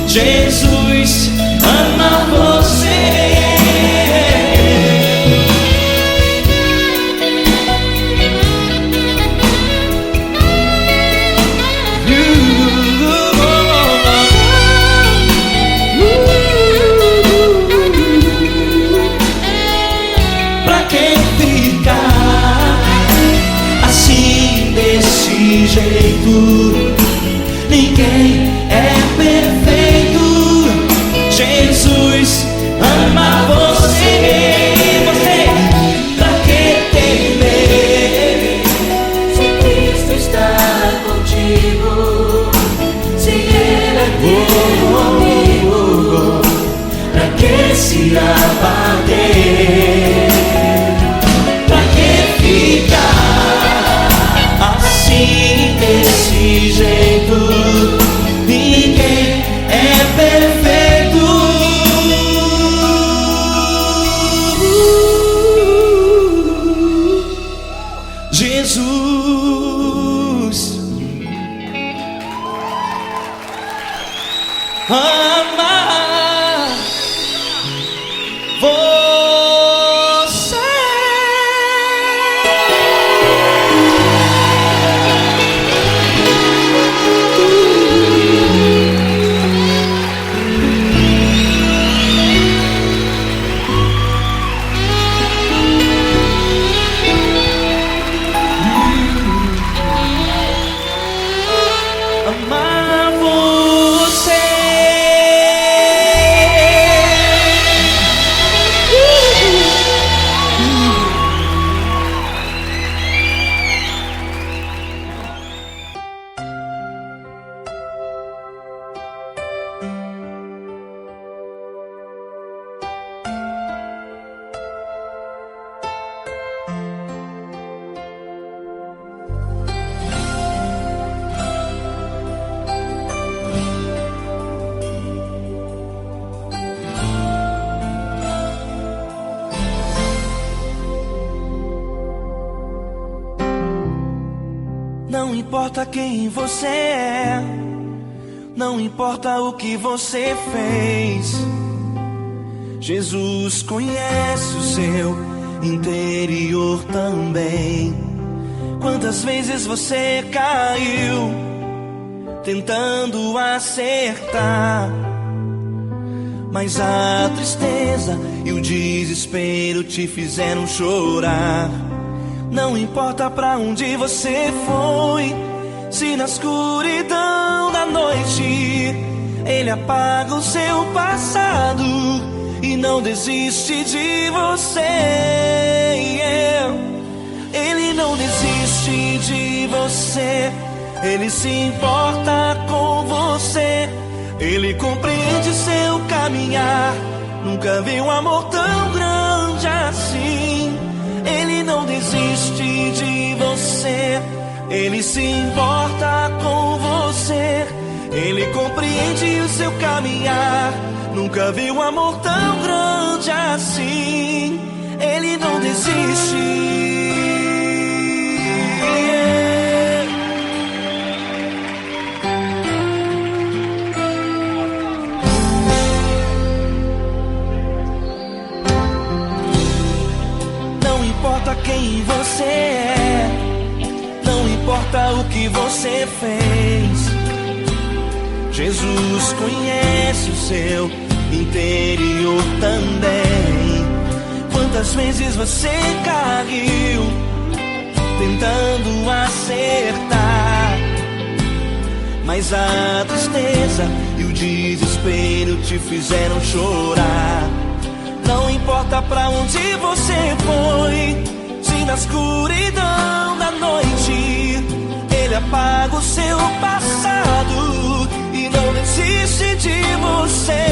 [SPEAKER 5] Jesus ama você. Pra que ficar assim desse jeito? Ninguém é perfeito. Jesus ama você. Você, pra que temer?
[SPEAKER 3] Se Cristo está contigo, se Ele é teu amigo,
[SPEAKER 5] pra que se abater? Pra que ficar assim desse jeito? Ninguém é perfeito. Jesus ama você. Amar você. Não importa quem você é, não importa o que você fez, Jesus conhece o seu interior também. Quantas vezes você caiu tentando acertar, mas a tristeza e o desespero te fizeram chorar. Não importa pra onde você foi, se na escuridão da noite Ele apaga o seu passado e não desiste de você. Ele não desiste de você, Ele se importa com você. Ele compreende seu caminhar, nunca vi um amor tão grande assim. Ele não desiste de você, Ele se importa com você. Ele compreende o seu caminhar, nunca vi um amor tão grande assim. Ele não desiste. Não importa quem você é, não importa o que você fez, Jesus conhece o seu interior também. Quantas vezes você caiu tentando acertar, mas a tristeza e o desespero te fizeram chorar. Não importa pra onde você foi, se na escuridão da noite Ele apaga o seu passado e não desiste de você.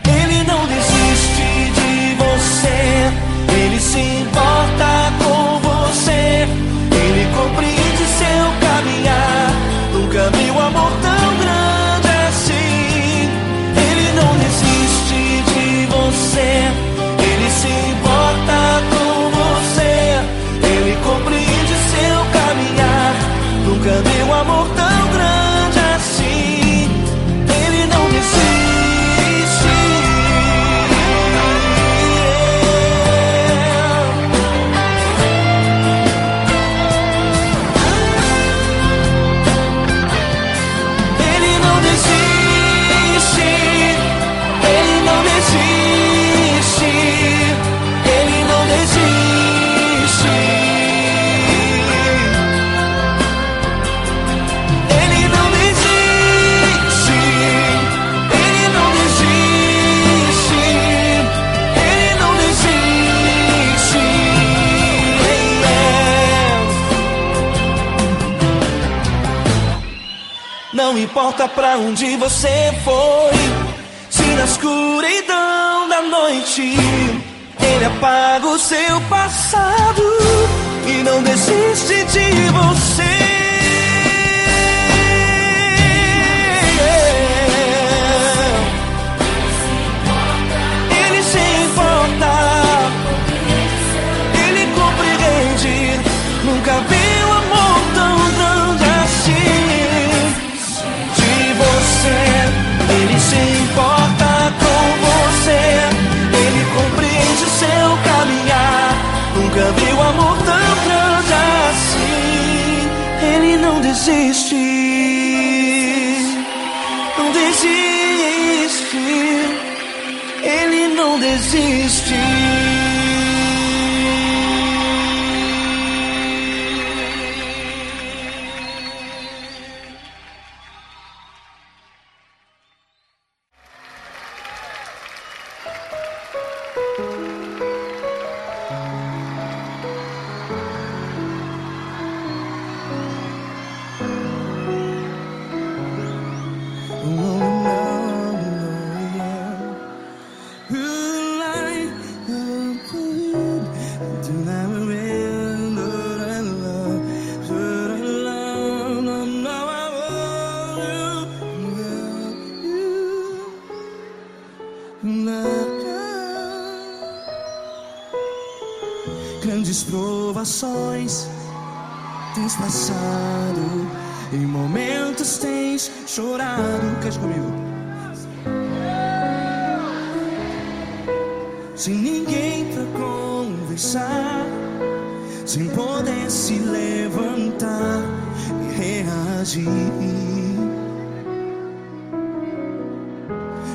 [SPEAKER 5] Ele não desiste de você, Ele se importa com você. Ele compreende seu caminhar, Não importa pra onde você foi, se na escuridão da noite Ele apaga o seu passado e não desiste de você. Ele se importa, Ele compreende. Nunca vi um amor tão grande assim de você. Ele se importa com você, Ele compreende seu caminhar. Nunca vi um amor tão grande assim. Ele não desiste, não desiste. Ele não desiste.
[SPEAKER 2] Grandes provações tens passado, em momentos tens chorado. Cante comigo. Sem ninguém pra conversar, sem poder se levantar e reagir.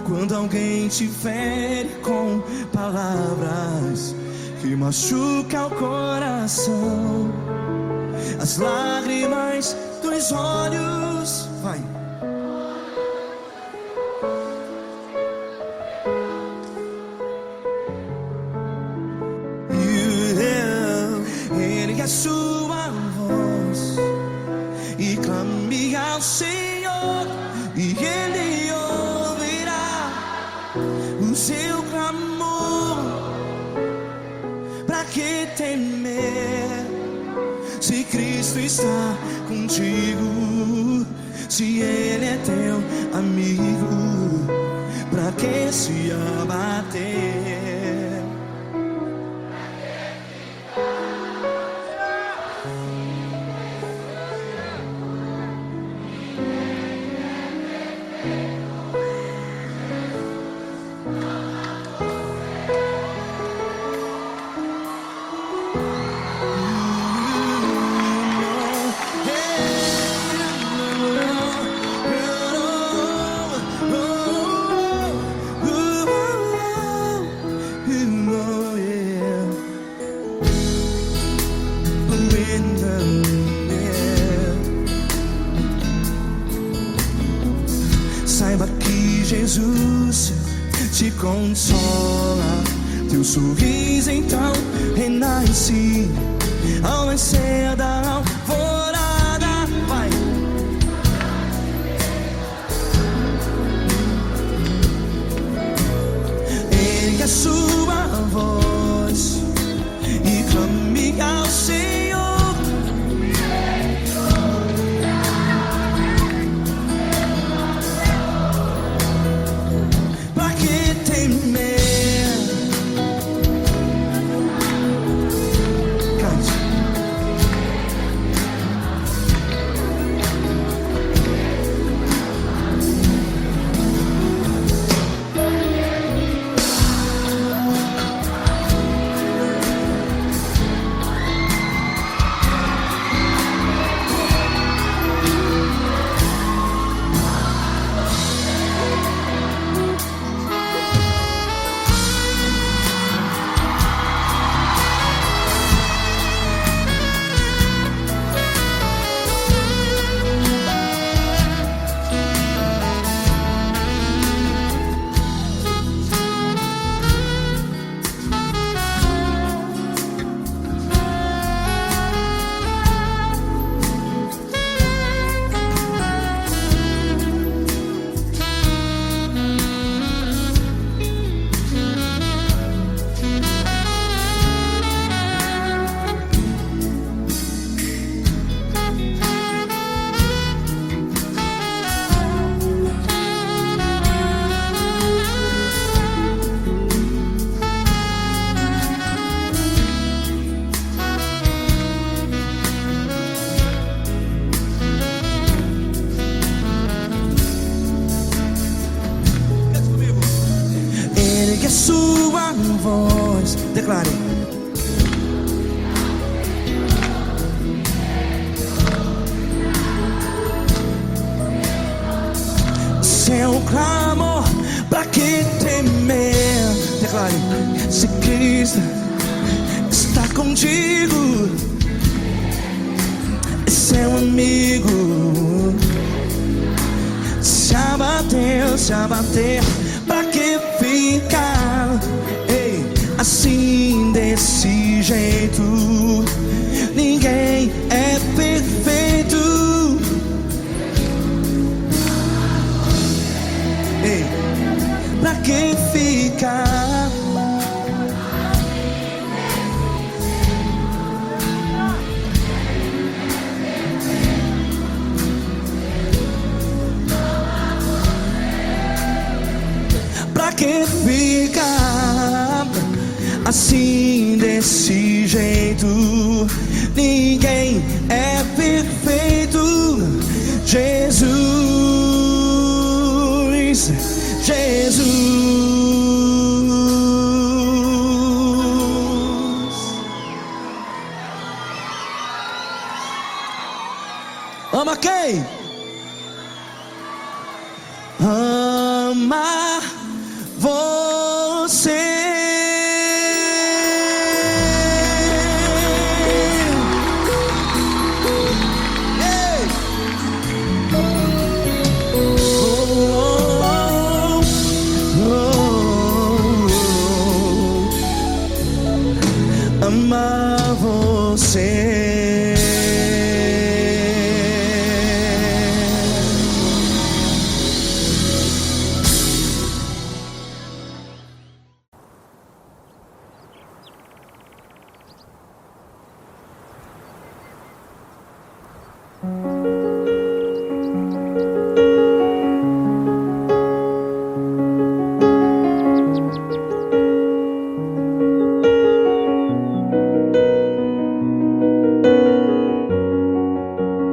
[SPEAKER 2] Quando alguém te fere com palavras que machuca o coração, as lágrimas dos olhos, vai. Ergue a sua voz e clame ao Senhor, e Ele ouvirá o seu clamor. Pra que temer, se Cristo está contigo? Se Ele é teu amigo, pra que se abater? Saiba que Jesus te consola, teu sorriso então renasce ao nascer da alvorada. Vai. Ergue a sua voz e clame ao Senhor.
[SPEAKER 4] minha voz. Declare. Seu clamor, pra que temer? Declare. Se Cristo está contigo, é seu amigo. Se abater, pra que ficar? Ei, assim desse jeito, ninguém é perfeito. Ei, pra que ficar? Pra que ficar assim desse jeito? Ninguém é perfeito. Jesus, Jesus. Ama quem? Ama você. Ei. Amar você.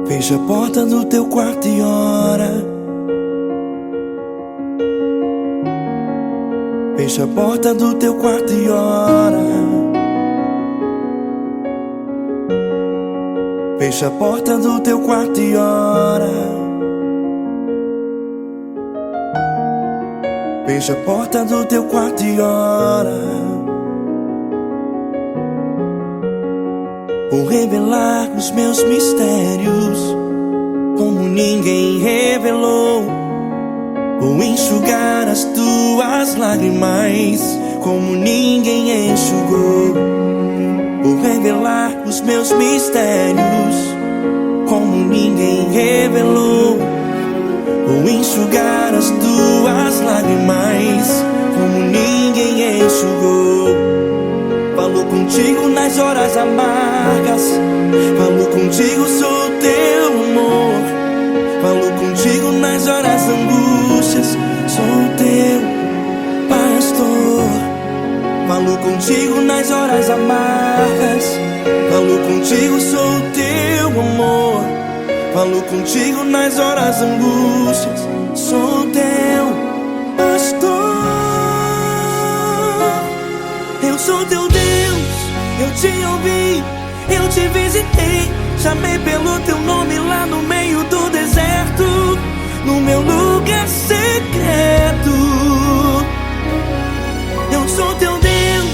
[SPEAKER 4] Fecha a porta do teu quarto e ora. Fecha a porta do teu quarto e ora. Fecha a porta do teu quarto e ora. Fecha a porta do teu quarto e ora. Vou revelar os meus mistérios como ninguém revelou. Vou enxugar as tuas lágrimas como ninguém enxugou. Vou revelar os meus mistérios como ninguém revelou. Vou enxugar as tuas lágrimas como ninguém enxugou. Falo contigo nas horas amargas, falo contigo, sou teu amor. Falo contigo nas horas angústias, sou teu pastor. Falo contigo nas horas amargas, falo contigo, sou teu amor. Falo contigo nas horas angústias, sou teu pastor. Eu sou teu Deus, eu te ouvi, eu te visitei. Chamei pelo teu nome lá no meio do deserto, no meu lugar secreto. Eu sou teu Deus,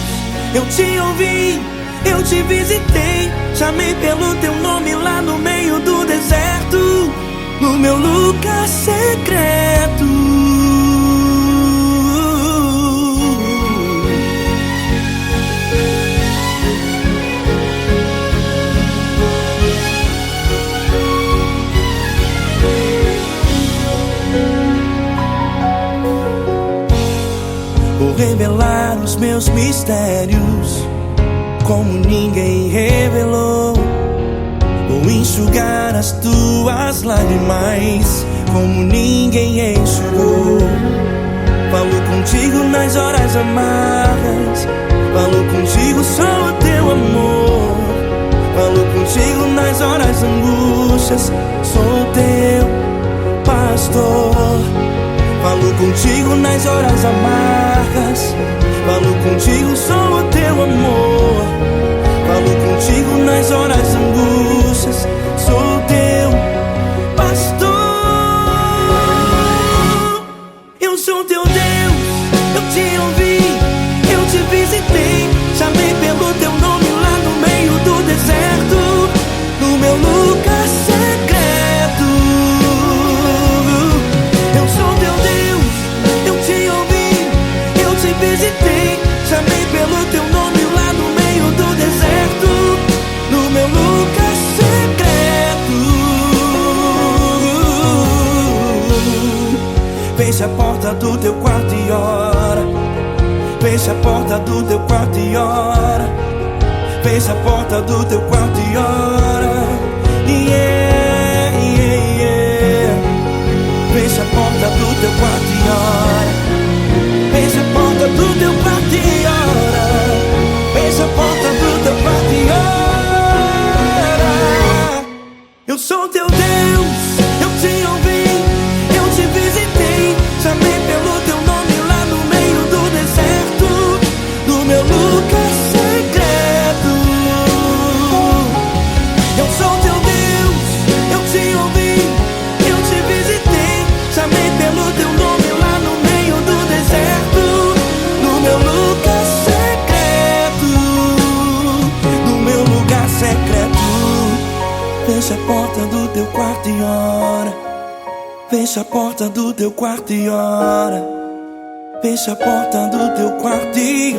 [SPEAKER 4] eu te ouvi, eu te visitei. Chamei pelo teu nome lá no meio do deserto, no meu lugar secreto. Vou revelar os meus mistérios como ninguém revelou. Vou enxugar as tuas lágrimas como ninguém enxugou. Falo contigo nas horas amargas, falo contigo, sou o teu amor. Falo contigo nas horas angústias, sou teu pastor. Falo contigo nas horas amargas, Falo contigo, sou o teu amor. Falo contigo nas horas angústias. Sou o teu pastor. Eu sou teu Deus, eu te ouvi, eu te visitei. Chamei pelo teu nome lá no meio do deserto, no meu lugar secreto. Eu sou teu Deus, eu te ouvi, eu te visitei. Chamei pelo teu nome lá no meio do deserto, no meu lugar secreto. Feche a porta do teu quarto e ora. Feche a porta do teu quarto e ora. Feche a porta do teu quarto e ora. Yeah, yeah, yeah. Feche a porta do teu quarto e ora. Feche a porta do teu quarto e ora. Feche a porta do teu quarto e ora. Eu sou teu Deus, eu te ouvi, eu te visitei. Chamei pelo teu nome lá no meio do deserto, no meu lugar secreto. Eu sou teu Deus, eu te ouvi, eu te visitei. Chamei pelo teu nome lá no meio do deserto, no meu lugar secreto, no meu lugar secreto. Fecha a porta do teu quarto e ora. Fecha a porta do teu quarto e ora. Fecha a porta do teu quarto e